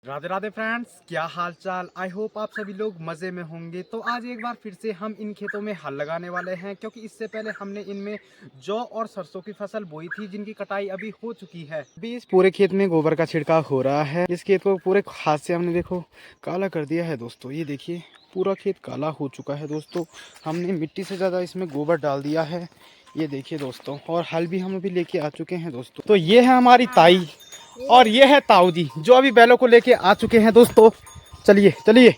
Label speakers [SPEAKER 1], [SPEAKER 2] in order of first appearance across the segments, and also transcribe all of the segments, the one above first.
[SPEAKER 1] Radhe Radhe friends, क्या हाल चाल। I hope आप सभी लोग मज़े में होंगे। तो आज एक बार फिर से हम इन खेतों में हल लगाने वाले हैं, क्योंकि इससे पहले हमने इनमें जौ और सरसों की फसल बोई थी, जिनकी कटाई अभी हो चुकी है। अभी इस पूरे खेत में गोबर का छिड़काव हो रहा है। इस खेत को पूरे हाथ से हमने देखो काला कर दिया है दोस्तों। ये देखिए पूरा खेत काला हो चुका है दोस्तों। हमने मिट्टी से ज़्यादा इसमें गोबर डाल दिया है। ये देखिए दोस्तों, और हल भी हम अभी लेके आ चुके हैं दोस्तों। तो ये है हमारी ताई और ये है ताऊ जी, जो अभी बैलों को लेके आ चुके हैं दोस्तों। चलिए चलिए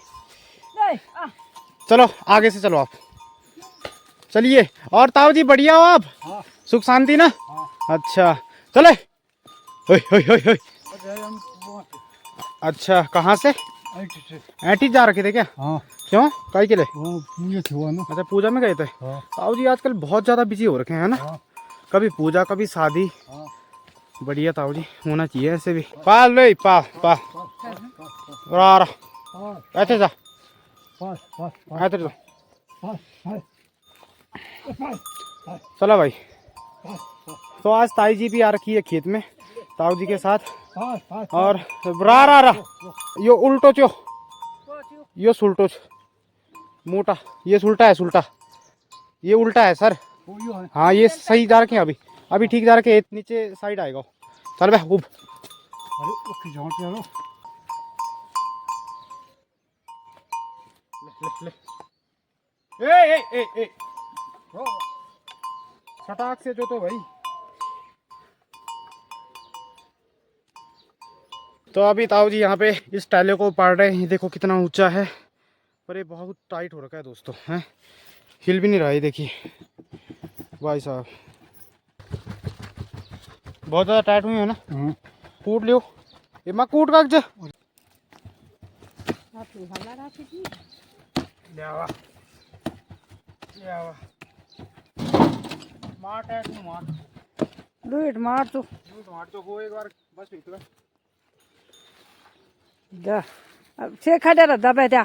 [SPEAKER 1] चलो आगे से चलो आप, चलिए। और ताऊ जी बढ़िया हो आप? हाँ। सुख शांति ना? हाँ। अच्छा चले। ओए ओए ओए ओए। अच्छा कहाँ से? ऐटी जा रखे थे क्या? हाँ। क्यों, काहे के लिए? पूजा हुआ ना। अच्छा पूजा में गए थे। हाँ। ताऊ जी आजकल बहुत ज्यादा बिजी हो रखे हैं ना। हाँ। कभी पूजा कभी शादी। हाँ। बढ़िया ताऊ जी, होना चाहिए ऐसे भी। पाल ले पाल पाल ऐसे जा ऐसे जा। चलो भाई। तो आज ताई जी भी आ रखी है खेत में ताऊ जी के साथ। और रा यो उल्टो चो, यो सुल्टो मोटा, ये सुल्टा है, सुल्टा ये उल्टा है सर। हाँ ये सही जा रखे हैं, अभी अभी ठीक जा रखे। नीचे साइड आएगा। चल बे उब। ले ले ले। ए सटाक से जो तो भाई। तो अभी ताऊ जी यहाँ पे इस टाइले को पाड़ रहे हैं। देखो कितना ऊंचा है, पर ये बहुत टाइट हो रखा है दोस्तों। हैं, हिल भी नहीं रहा है। देखिए भाई साहब, बहुत ज़्यादा टाइट हुई है ना। कूट लियो ये मैं कूट का जा। मार टाइट मार लूट मार तो हो एक बार बस इतना जा। अब छे खड़े रह दबे जा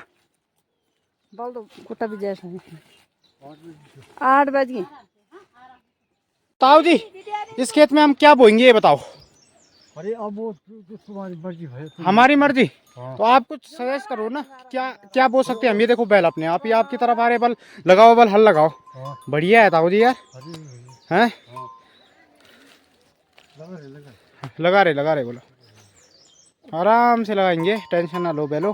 [SPEAKER 1] बोल दो कुत्ता भी जैसा 8 बज गए। ताऊ जी इस खेत में हम क्या बोएंगे ये बताओ। अरे अब वो तुम्हारी मर्जी है। हमारी मर्जी। हाँ। तो आप कुछ सजेस्ट करो ना, क्या क्या बो सकते हैं हम। ये देखो बैल अपने आप ही आपकी तरफ आ रहे, बल लगाओ, बल हल लगाओ। हाँ। बढ़िया है ताऊ जी यार। हैं लगा रहे बोलो, आराम से लगाएंगे, टेंशन ना लो बैलो।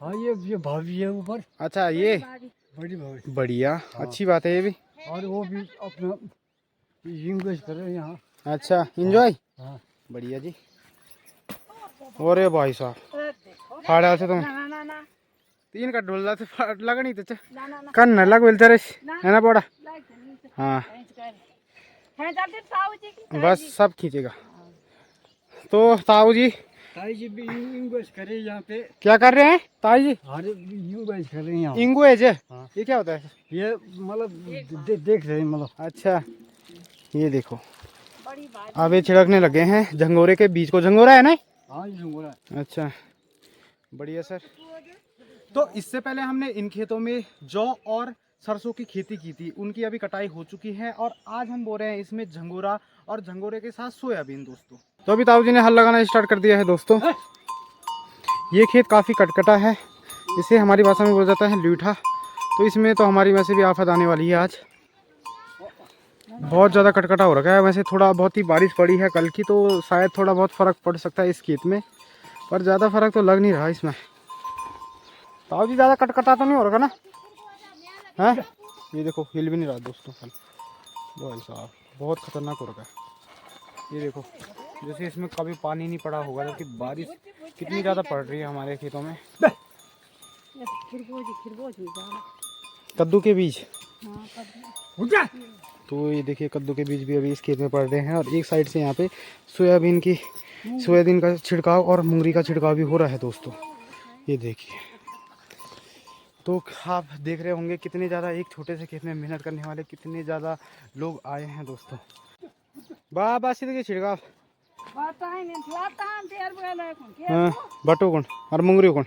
[SPEAKER 1] हाँ ये भाभी है ऊपर। अच्छा ये बड़ी भाभी, बढ़िया। हाँ। अच्छी बात है ये भी। और वो भी अपना एंजॉय कर रहे हैं यहाँ। अच्छा एंजॉय। हाँ। बढ़िया जी। और भाई साहब फाड़ा से तुम 3 का ढोल से लगा नहीं तो कन न लग बोलते रे है ना बड़ा। हाँ बस सब खींचेगा। तो ताऊ जी भी इंगुएज करे यहाँ पे। क्या कर रहे हैं ताई जी? इंगुएज कर रहे हैं यहाँ। इंगुएज है। हाँ। ये क्या होता है? ये मतलब देख रहे हैं मतलब। अच्छा ये देखो अब ये छिड़कने लगे हैं झंगोरे के बीज को। झंगोरा है ना? हाँ झंगोरा। अच्छा बढ़िया सर। तो इससे पहले हमने इन खेतों में जौ और सरसों की खेती की थी, उनकी अभी कटाई हो चुकी है। और आज हम बो रहे हैं इसमें झंगोरा और झंगोरे के साथ सोयाबीन दोस्तों। तो अभी ताऊ जी ने हल लगाना स्टार्ट कर दिया है दोस्तों। ये खेत काफ़ी कटकटा है, इसे हमारी भाषा में बोला जाता है लूठा। तो इसमें तो हमारी वैसे भी आफत आने वाली है। आज बहुत ज़्यादा कटकटा हो रखा है। वैसे थोड़ा बहुत ही बारिश पड़ी है कल की, तो शायद थोड़ा बहुत फ़र्क पड़ सकता है इस खेत में, पर ज़्यादा फ़र्क तो लग नहीं रहा इसमें। ताऊ जी ज़्यादा कटकटा तो नहीं हो रखा ना? हैं ये देखो हिल भी नहीं रहा दोस्तों। भाई साहब बहुत खतरनाक हो रखा है। ये देखो जैसे इसमें कभी पानी नहीं पड़ा होगा, जबकि बारिश कितनी ज़्यादा पड़ रही है हमारे खेतों में। कद्दू के बीज। तो ये देखिए कद्दू के बीज भी अभी इस खेत में पड़ रहे हैं। और एक साइड से यहाँ पे सोयाबीन का छिड़काव और मूंगरी का छिड़काव भी हो रहा है दोस्तों। ये देखिए, तो आप देख रहे होंगे कितने ज़्यादा एक छोटे से खेत में मेहनत करने वाले कितने ज़्यादा लोग आए हैं दोस्तों। बाबा सीधे छिड़काव बटो कौन और मुंगरी कौन।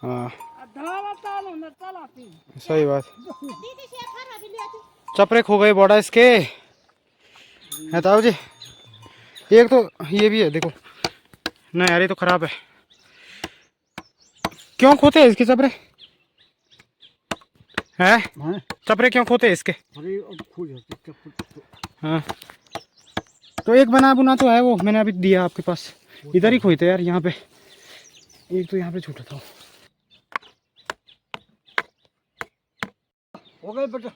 [SPEAKER 1] हाँ सही बात। चपरे खो गए बॉर्डर इसके है ताऊ जी। एक तो ये भी है देखो, नहीं यार ये तो खराब है। क्यों खोते हैं इसके चपरे हैं? चपरे क्यों खोते हैं इसके?
[SPEAKER 2] अरे अब खो जाते।
[SPEAKER 1] हाँ तो एक बना बुना तो है, वो मैंने अभी दिया आपके पास, इधर ही खोते यार यहाँ पे। एक तो यहाँ पे छूटा था।
[SPEAKER 2] हो गए बेटा।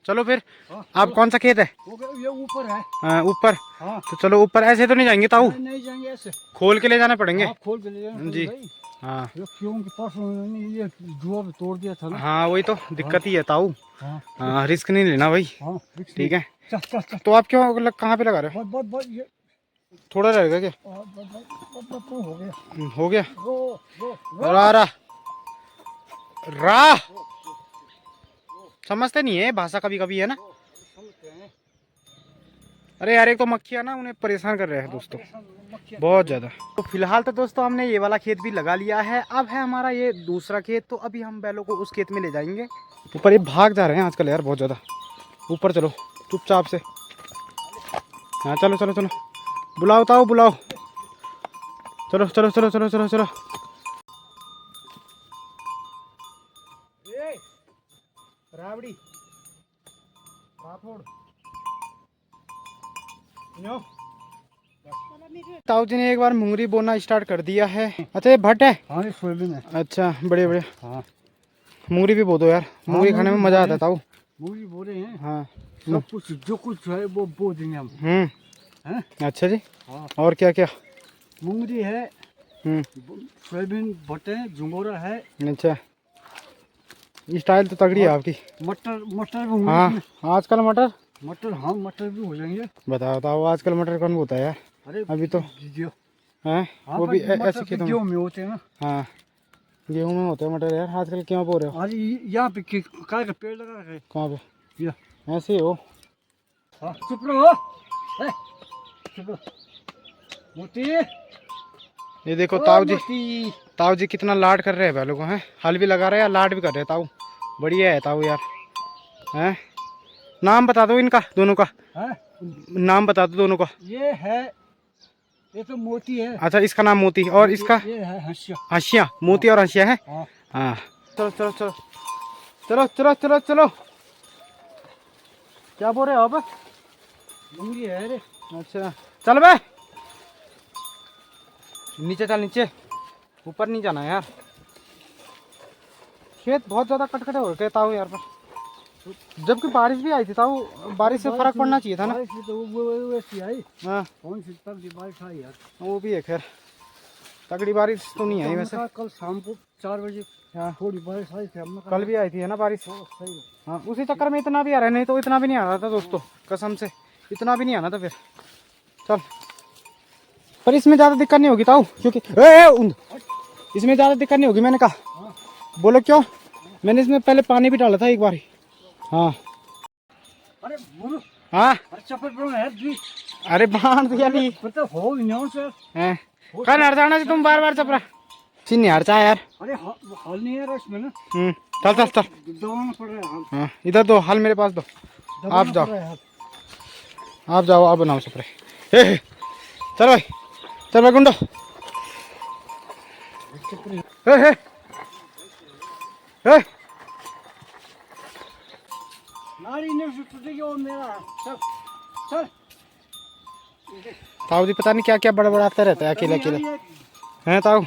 [SPEAKER 1] चलो फिर। आप कौन सा खेत है?
[SPEAKER 2] ये ऊपर है।
[SPEAKER 1] ऊपर।
[SPEAKER 2] हाँ
[SPEAKER 1] तो चलो ऊपर। ऐसे तो नहीं जाएंगे ताऊ?
[SPEAKER 2] नहीं जाएंगे, ऐसे
[SPEAKER 1] खोल के ले जाने पड़ेंगे।
[SPEAKER 2] खोल के ले जाना
[SPEAKER 1] जी। हाँ
[SPEAKER 2] क्योंकि परसों ये जुआ पे तोड़ दिया था ना।
[SPEAKER 1] हाँ वही तो दिक्कत ही है ताऊ।
[SPEAKER 2] हाँ
[SPEAKER 1] रिस्क नहीं लेना भाई। ठीक है। तो आप क्यों कहाँ पे लगा रहे हो? थोड़ा रहेगा क्या? हो गया। रा रा समझते नहीं है भाषा कभी कभी, है ना? अरे यार एक तो मक्खियाँ ना उन्हें परेशान कर रहे हैं दोस्तों, बहुत ज़्यादा। तो फिलहाल तो दोस्तों हमने ये वाला खेत भी लगा लिया है। अब है हमारा ये दूसरा खेत, तो अभी हम बैलों को उस खेत में ले जाएंगे। ऊपर ये भाग जा रहे हैं आजकल यार बहुत ज़्यादा। ऊपर चलो चुपचाप से। हाँ चलो चलो चलो, बुलाओ ताओ बुलाओ। चलो चलो चलो चलो चलो चलो। रावड़ी राठौड़ ताऊ जी ने एक बार मुंगरी बोना स्टार्ट कर दिया है। अच्छा ये भट्ट है?
[SPEAKER 2] हाँ ये सोयाबीन है।
[SPEAKER 1] अच्छा बड़े बड़े।
[SPEAKER 2] हाँ
[SPEAKER 1] मुंगरी भी बो दो यार, मुंगरी खाने में मजा आता है ताऊ।
[SPEAKER 2] मुंगरी बो रहे हैं।
[SPEAKER 1] हाँ
[SPEAKER 2] सब कुछ जो कुछ है वो बो देंगे हम। हैं?
[SPEAKER 1] अच्छा जी।
[SPEAKER 2] हाँ
[SPEAKER 1] और क्या क्या?
[SPEAKER 2] मुंगरी है, सोयाबीन, भट्ट है, झुंगोरा है।
[SPEAKER 1] अच्छा स्टाइल तो तगड़ी है आपकी।
[SPEAKER 2] मटर मटर भी होंगे।
[SPEAKER 1] हाँ आजकल मटर
[SPEAKER 2] हाँ मटर भी हो जाएंगे।
[SPEAKER 1] बताओ ताऊ आजकल मटर कौन बोता है यार?
[SPEAKER 2] अरे
[SPEAKER 1] अभी तो
[SPEAKER 2] हैं
[SPEAKER 1] वो भी ऐसे खेतों
[SPEAKER 2] गेहूं में होते हैं ना।
[SPEAKER 1] हाँ गेहूं में होते हैं मटर यार। आजकल क्यों बो रहे हो?
[SPEAKER 2] अरे यहाँ पे काय का पेड़ लगा है।
[SPEAKER 1] कहाँ पे?
[SPEAKER 2] ये
[SPEAKER 1] ऐसे ही हो।
[SPEAKER 2] हाँ चुप रहो। चुप रहो मोती।
[SPEAKER 1] ये देखो ताऊ जी कितना लाड कर रहे हैं बैलों को। हैं हल भी लगा रहे हैं, लाड भी कर रहे हैं ताऊ। बढ़िया है ताऊ यार। हैं नाम बता दो इनका दोनों का। नाम बता दो दोनों का।
[SPEAKER 2] ये तो मोती है।
[SPEAKER 1] अच्छा इसका नाम मोती, और इसका
[SPEAKER 2] ये है हंसिया।
[SPEAKER 1] हंसिया। मोती और हंसिया है। हाँ चलो चलो चलो चलो चलो चलो चलो। क्या बोल रहे हो आप?
[SPEAKER 2] मुंगरी है रे।
[SPEAKER 1] अच्छा चल बे नीचे चल, नीचे ऊपर नहीं जाना यार। खेत बहुत ज्यादा कटकटे हो गए ताऊ यार पर, जबकि बारिश भी आई थी ताऊ। बारिश से फर्क पड़ना चाहिए था ना। हाँ
[SPEAKER 2] कौन सी तगड़ी बारिश आई यार?
[SPEAKER 1] वो भी है खैर, तगड़ी बारिश तो नहीं आई वैसे।
[SPEAKER 2] कल शाम को 4 बजे थोड़ी बारिश आई थी।
[SPEAKER 1] कल भी आई थी है ना बारिश। हाँ उसी चक्कर में इतना भी आ रहा है, नहीं तो इतना भी नहीं आ रहा था दोस्तों, कसम से इतना भी नहीं आना था फिर। चल पर इसमें ज़्यादा दिक्कत नहीं होगी ताऊ, क्योंकि इसमें ज़्यादा दिक्कत नहीं होगी। मैंने कहा बोलो क्यों? मैंने इसमें पहले पानी भी डाला था एक बार ही। हाँ
[SPEAKER 2] अरे बोलो।
[SPEAKER 1] हाँ
[SPEAKER 2] अरे
[SPEAKER 1] बांध दिया नहीं है कल हरजाना से तुम बार बार चपरा चिन्ह नहीं हरचा यार।
[SPEAKER 2] अरे हल नहीं है इसमें ना।
[SPEAKER 1] चल चल चल
[SPEAKER 2] दबाना पड़ रहा है।
[SPEAKER 1] हाँ इधर दो हल मेरे पास दो। आप जाओ आप जाओ, आप बनाओ स्प्रे। चल भाई चल भाई गुंडो। ताऊ जी पता नहीं क्या क्या बड़बड़ाते रहता है अकेले अकेले। हैं ताऊ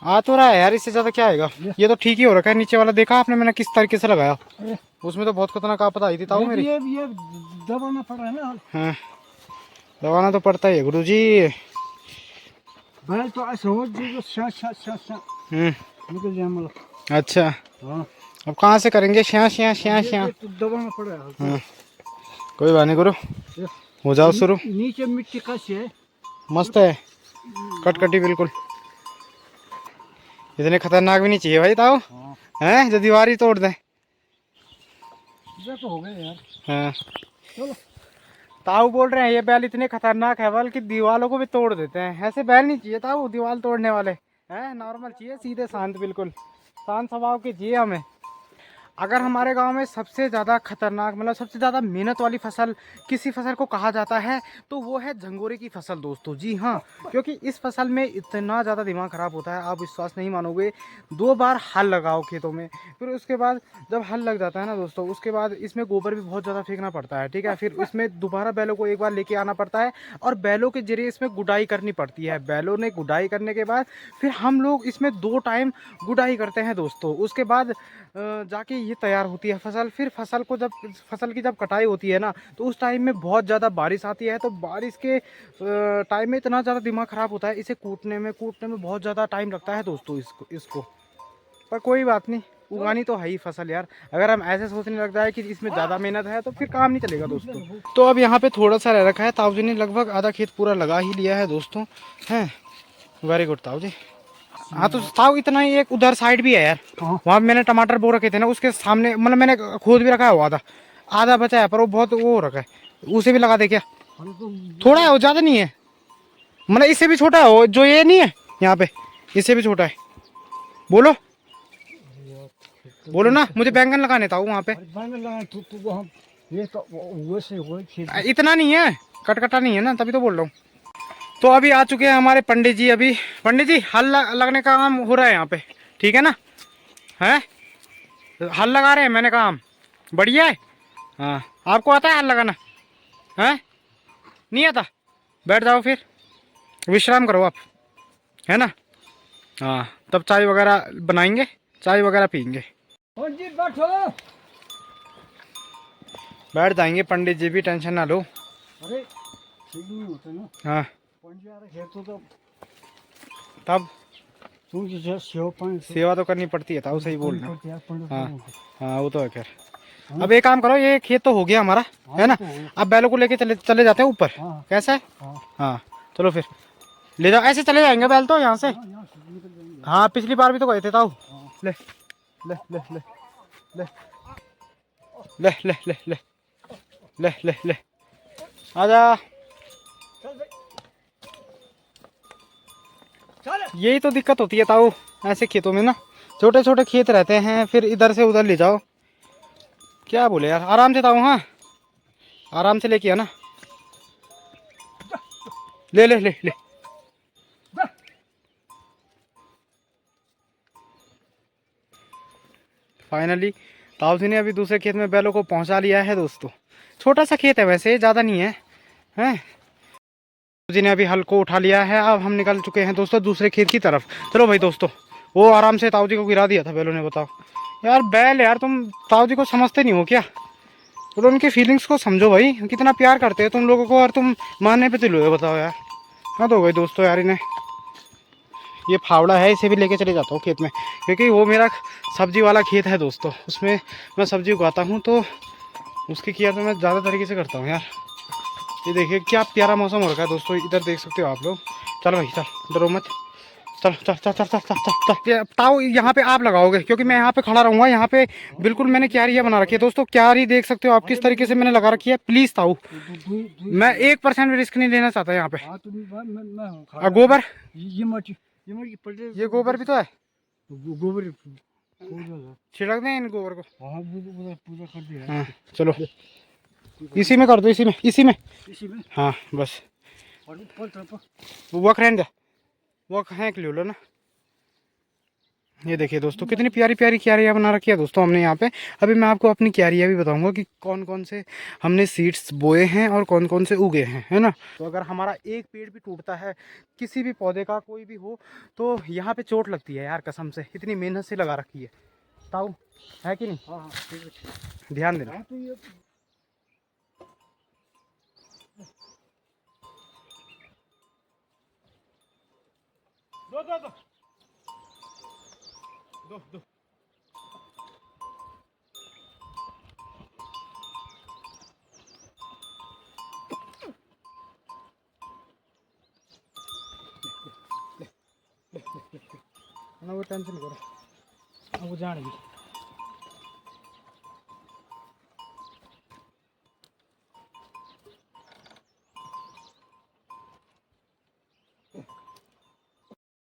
[SPEAKER 1] आ तो रहा है यार, इससे ज्यादा क्या आएगा। ये तो ठीक ही हो रखा है। नीचे वाला देखा आपने मैंने किस तरीके से लगाया? उसमें तो बहुत खतरनाक आपदा आई थी ताऊ मेरी।
[SPEAKER 2] ये दबाना पड़ रहा है ना।
[SPEAKER 1] हाँ दबाना तो पड़ता ही है गुरु जी।
[SPEAKER 2] बैल तो ऐसे हो निकल जाए मतलब।
[SPEAKER 1] अच्छा
[SPEAKER 2] हाँ
[SPEAKER 1] अब कहाँ से करेंगे? श्या श्या श्या श्या
[SPEAKER 2] दबाना पड़ेगा।
[SPEAKER 1] हाँ कोई बात नहीं गुरु, हो जाओ शुरू।
[SPEAKER 2] नीचे मिट्टी कैसी है?
[SPEAKER 1] मस्त है, कटकटी बिल्कुल। इतने खतरनाक भी नहीं चाहिए भाई ताऊ। हैं जो दीवार ही तोड़ दे।
[SPEAKER 2] तो हो गए यार।
[SPEAKER 1] हाँ
[SPEAKER 2] चलो
[SPEAKER 1] ताऊ बोल रहे हैं ये बैल इतने खतरनाक है बल्कि दीवारों को भी तोड़ देते हैं। ऐसे बैल नहीं चाहिए ताऊ दीवार तोड़ने वाले। हैं नॉर्मल चाहिए, सीधे शांत, बिल्कुल शांत स्वभाव के चाहिए हमें। अगर हमारे गांव में सबसे ज़्यादा खतरनाक मतलब सबसे ज़्यादा मेहनत वाली फसल किसी फसल को कहा जाता है तो वो है झंगोरे की फसल दोस्तों। जी हाँ, क्योंकि इस फसल में इतना ज़्यादा दिमाग ख़राब होता है, आप विश्वास नहीं मानोगे। 2 बार हल लगाओ खेतों में, फिर उसके बाद जब हल लग जाता है ना दोस्तों, उसके बाद इसमें गोबर भी बहुत ज़्यादा फेंकना पड़ता है, ठीक है। फिर इसमें दोबारा बैलों को एक बार लेके आना पड़ता है और बैलों के जरिए इसमें गुडाई करनी पड़ती है। बैलों ने गुडाई करने के बाद फिर हम लोग इसमें 2 टाइम गुडाई करते हैं दोस्तों। उसके बाद जाके ये तैयार होती है फसल। फिर फसल को जब फसल की जब कटाई होती है ना तो उस टाइम में बहुत ज़्यादा बारिश आती है, तो बारिश के टाइम में इतना ज़्यादा दिमाग ख़राब होता है, इसे कूटने में बहुत ज़्यादा टाइम लगता है दोस्तों इसको। पर कोई बात नहीं, उगानी तो है ही फसल यार। अगर हम ऐसे सोचने लग जाए कि इसमें ज़्यादा मेहनत है तो फिर काम नहीं चलेगा दोस्तों। तो अब यहाँ पे थोड़ा सा रह रखा है, ताऊ जी ने लगभग आधा खेत पूरा लगा ही लिया है दोस्तों, हैं। वेरी गुड ताऊ जी। हाँ तो ताऊ इतना ही एक उधर साइड भी है यार, वहाँ मैंने टमाटर बो रखे थे ना, उसके सामने मतलब मैंने खोद भी रखा है, वो आधा बचा है, पर वो बहुत वो हो रखा है, उसे भी लगा दे क्या? थोड़ा है वो, ज़्यादा नहीं है, मतलब इससे भी छोटा है वो, जो ये नहीं है यहाँ पे, इससे भी छोटा है। बोलो बोलो ना, मुझे बैंगन लगाने था वहाँ पे। इतना नहीं है, कटकटा नहीं है ना, तभी तो बोल रहा हूँ। तो अभी आ चुके हैं हमारे पंडित जी। अभी पंडित जी हल लगने का काम हो रहा है यहाँ पे, ठीक है ना? है हल लगा रहे हैं, मैंने काम बढ़िया है। हाँ, आपको आता है हल लगाना? है नहीं आता? बैठ जाओ फिर, विश्राम करो आप, है ना? हाँ, तब चाय वगैरह बनाएंगे, चाय वगैरह पियेंगे।
[SPEAKER 2] पंडित बैठो,
[SPEAKER 1] बैठ जाएंगे पंडित जी भी, टेंशन ना लो।
[SPEAKER 2] अरे ठीक नहीं होता ना।
[SPEAKER 1] हाँ
[SPEAKER 2] पंडित आ रहे तो
[SPEAKER 1] तब
[SPEAKER 2] तुम
[SPEAKER 1] सेवा तो करनी पड़ती है, ताऊ सही बोल रहे हो। हाँ हाँ, वो तो है। खैर
[SPEAKER 2] हाँ?
[SPEAKER 1] अब एक काम करो, ये खेत तो हो गया हमारा, है ना? अब बैलों को लेके चले जाते हैं ऊपर।
[SPEAKER 2] हाँ।
[SPEAKER 1] कैसा है?
[SPEAKER 2] हाँ।
[SPEAKER 1] हाँ चलो फिर ले जाओ, ऐसे चले जाएंगे बैल तो यहाँ से। हाँ पिछली बार भी तो गए थे ताऊ। ले ले ले ले ले ले ले ले ले ले ले ले आजा। यही तो दिक्कत होती है ताऊ, ऐसे खेतों में ना, छोटे छोटे खेत रहते हैं, फिर इधर से उधर ले जाओ। क्या बोले यार, आराम से ताऊ। हाँ आराम से लेके आना। ले ले ले ले फाइनली ताऊ जी ने अभी दूसरे खेत में बैलों को पहुंचा लिया है दोस्तों। छोटा सा खेत है वैसे, ज़्यादा नहीं है, हैं। ताऊ जी ने अभी हल को उठा लिया है, अब हम निकल चुके हैं दोस्तों दूसरे खेत की तरफ। चलो भाई दोस्तों, वो आराम से ताऊ जी को गिरा दिया था बैलों ने। बताओ यार, बैल यार, तुम ताऊ जी को समझते नहीं हो क्या? तो उनकी फीलिंग्स को समझो भाई, कितना प्यार करते हैं तुम लोगों को, और तुम मानने पे तुले हो। बताओ यार। हाँ तो भाई दोस्तों यार, इन्हें ये फावड़ा है, इसे भी लेके चले जाता हूँ खेत में, क्योंकि वो मेरा सब्जी वाला खेत है दोस्तों, उसमें मैं सब्जी उगाता हूँ, तो उसकी केयर तो मैं ज़्यादा तरीके से करता हूँ यार। ये देखिए क्या प्यारा मौसम हो रखा है दोस्तों, इधर देख सकते हो आप लोग। चलो भाई चल, डरो मत, चल चल चल चल चल चल चल चल। ताऊ यहाँ पे आप लगाओगे, क्योंकि मैं यहाँ पे खड़ा रहूँगा। यहाँ पे बिल्कुल मैंने क्यारी बना रखी है दोस्तों, क्यारी देख सकते हो आप किस तरीके से मैंने लगा रखी है। प्लीज़ ताऊ, मैं 1% भी रिस्क नहीं लेना चाहता यहाँ पे। गोबर, ये गोबर भी तो है,
[SPEAKER 2] गोबर
[SPEAKER 1] छिड़क दें इन गोबर को।
[SPEAKER 2] हाँ, पूजा कर दिया।
[SPEAKER 1] हाँ चलो, इसी में कर दो, इसी में इसी में। हाँ बस वक रहने दे, वक है कि लो ना। ये देखिए दोस्तों, कितनी प्यारी प्यारी क्यारियाँ बना रखी है दोस्तों हमने यहाँ पे। अभी मैं आपको अपनी क्यारियाँ भी बताऊंगा कि कौन कौन से हमने सीड्स बोए हैं और कौन कौन से उगे हैं, है ना? तो अगर हमारा एक पेड़ भी टूटता है, किसी भी पौधे का कोई भी हो, तो यहाँ पे चोट लगती है यार, कसम से। इतनी मेहनत से लगा रखी है ताऊ, है कि नहीं?
[SPEAKER 2] हाँ,
[SPEAKER 1] ध्यान देना। दो दो दो दो दो। ना वो टेंशन करो, अब वो जान भी।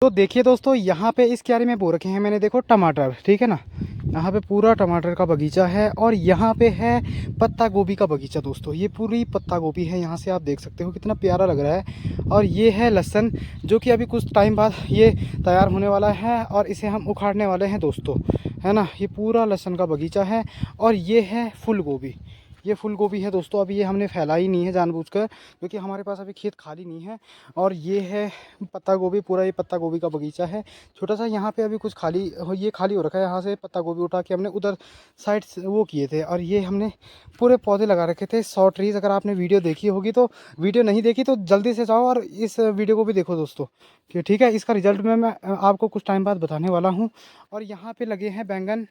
[SPEAKER 1] तो देखिए दोस्तों, यहाँ पे इस क्यारी में बो रखे हैं मैंने, देखो टमाटर, ठीक है ना? यहाँ पे पूरा टमाटर का बगीचा है और यहाँ पे है पत्ता गोभी का बगीचा दोस्तों। ये पूरी पत्ता गोभी है, यहाँ से आप देख सकते हो कितना प्यारा लग रहा है। और ये है लहसुन, जो कि अभी कुछ टाइम बाद ये तैयार होने वाला है और इसे हम उखाड़ने वाले हैं दोस्तों, है ना। ये पूरा लहसुन का बगीचा है। और ये है फूल गोभी, ये फूल गोभी है दोस्तों। अभी ये हमने फैलाई नहीं है जानबूझकर, क्योंकि हमारे पास अभी खेत खाली नहीं है। और ये है पत्ता गोभी, पूरा ये पत्ता गोभी का बगीचा है। छोटा सा यहाँ पे अभी कुछ खाली, ये खाली हो रखा है। यहाँ से पत्ता गोभी उठा के हमने उधर साइड वो किए थे, और ये हमने पूरे पौधे लगा रखे थे 100 ट्रीज़। अगर आपने वीडियो देखी होगी तो, वीडियो नहीं देखी तो जल्दी से जाओ और इस वीडियो को भी देखो दोस्तों, कि ठीक है। इसका रिजल्ट मैं आपको कुछ टाइम बाद बताने वाला हूँ। और यहाँ पे लगे हैं बैंगन,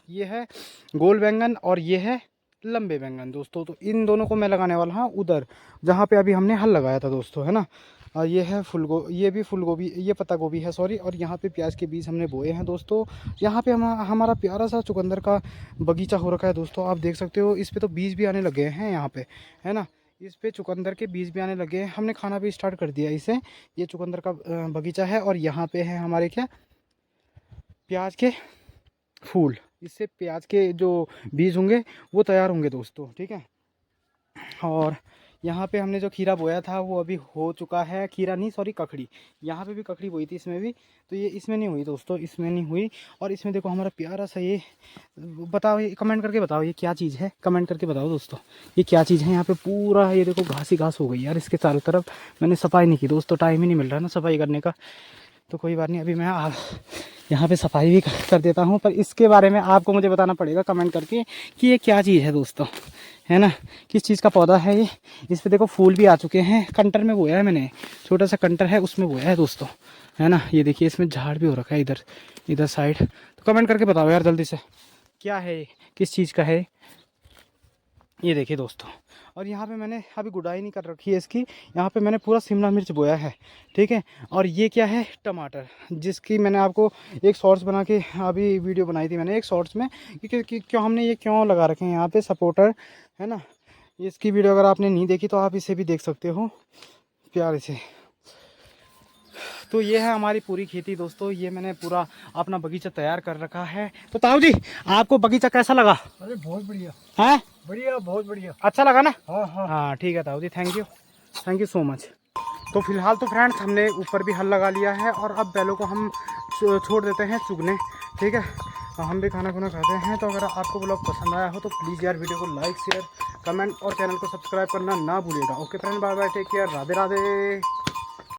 [SPEAKER 1] ये है गोल बैंगन और ये है लंबे बैंगन दोस्तों। तो इन दोनों को मैं लगाने वाला हूँ उधर जहाँ पे अभी हमने हल लगाया था दोस्तों, है ना। और ये है ये भी फूल गोभी, ये पत्ता गोभी है सॉरी। और यहाँ पे प्याज के बीज हमने बोए हैं दोस्तों। यहाँ पे हमारा प्यारा सा चुकंदर का बगीचा हो रखा है दोस्तों, आप देख सकते हो। इस पे तो बीज भी आने लगे हैं यहाँ पे, है ना। इस पे चुकंदर के बीज भी आने लगे हैं, हमने खाना भी स्टार्ट कर दिया इसे। ये चुकंदर का बगीचा है। और यहाँ पे है हमारे क्या, प्याज के फूल। इससे प्याज के जो बीज होंगे वो तैयार होंगे दोस्तों, ठीक है। और यहाँ पे हमने जो खीरा बोया था वो अभी हो चुका है, खीरा नहीं सॉरी ककड़ी। यहाँ पे भी ककड़ी बोई थी, इसमें भी। तो ये इसमें नहीं हुई दोस्तों, इसमें नहीं हुई। और इसमें देखो हमारा प्यारा सा ये, बताओ ये कमेंट करके बताओ ये क्या चीज़ है, कमेंट करके बताओ दोस्तों ये क्या चीज़ है। यहाँ पे पूरा ये देखो घास ही घास हो गई यार इसके चारों तरफ। मैंने सफाई नहीं की दोस्तों, टाइम ही नहीं मिल रहा ना सफाई करने का। तो कोई बात नहीं, अभी मैं यहाँ पे सफाई भी कर देता हूँ। पर इसके बारे में आपको मुझे बताना पड़ेगा कमेंट करके कि ये क्या चीज़ है दोस्तों, है ना। किस चीज़ का पौधा है ये। इस पे देखो फूल भी आ चुके हैं। कंटर में बोया है मैंने, छोटा सा कंटर है उसमें बोया है दोस्तों, है ना। ये देखिए इसमें झाड़ भी हो रखा है इधर साइड। तो कमेंट करके बताओ यार जल्दी से, क्या है ये, किस चीज़ का है ये देखिए दोस्तों। और यहाँ पे मैंने अभी गुड़ाई नहीं कर रखी है इसकी। यहाँ पे मैंने पूरा शिमला मिर्च बोया है, ठीक है। और ये क्या है, टमाटर, जिसकी मैंने आपको एक शॉर्ट्स बना के अभी वीडियो बनाई थी मैंने एक शॉर्ट्स में, कि क्यों हमने ये क्यों लगा रखे हैं यहाँ पे सपोर्टर, है ना। इसकी वीडियो अगर आपने नहीं देखी तो आप इसे भी देख सकते हो प्यारे से। तो ये है हमारी पूरी खेती दोस्तों। ये मैंने पूरा अपना बगीचा तैयार कर रखा है। तो ताऊ जी आपको बगीचा कैसा लगा?
[SPEAKER 2] अरे बहुत बढ़िया
[SPEAKER 1] है,
[SPEAKER 2] बढ़िया, बहुत बढ़िया,
[SPEAKER 1] अच्छा लगा ना।
[SPEAKER 2] हाँ
[SPEAKER 1] हाँ ठीक है ताऊ जी, थैंक यू सो मच। तो फिलहाल तो फ्रेंड्स हमने ऊपर भी हल लगा लिया है और अब बैलों को हम छोड़ देते हैं चुगने, ठीक है। हम भी खाना खुना खाते हैं। तो अगर आपको ब्लॉग पसंद आया हो तो प्लीज़ यार वीडियो को लाइक शेयर कमेंट और चैनल को सब्सक्राइब करना ना भूलिएगा। Okay friend, bye bye, take care, Radhe Radhe.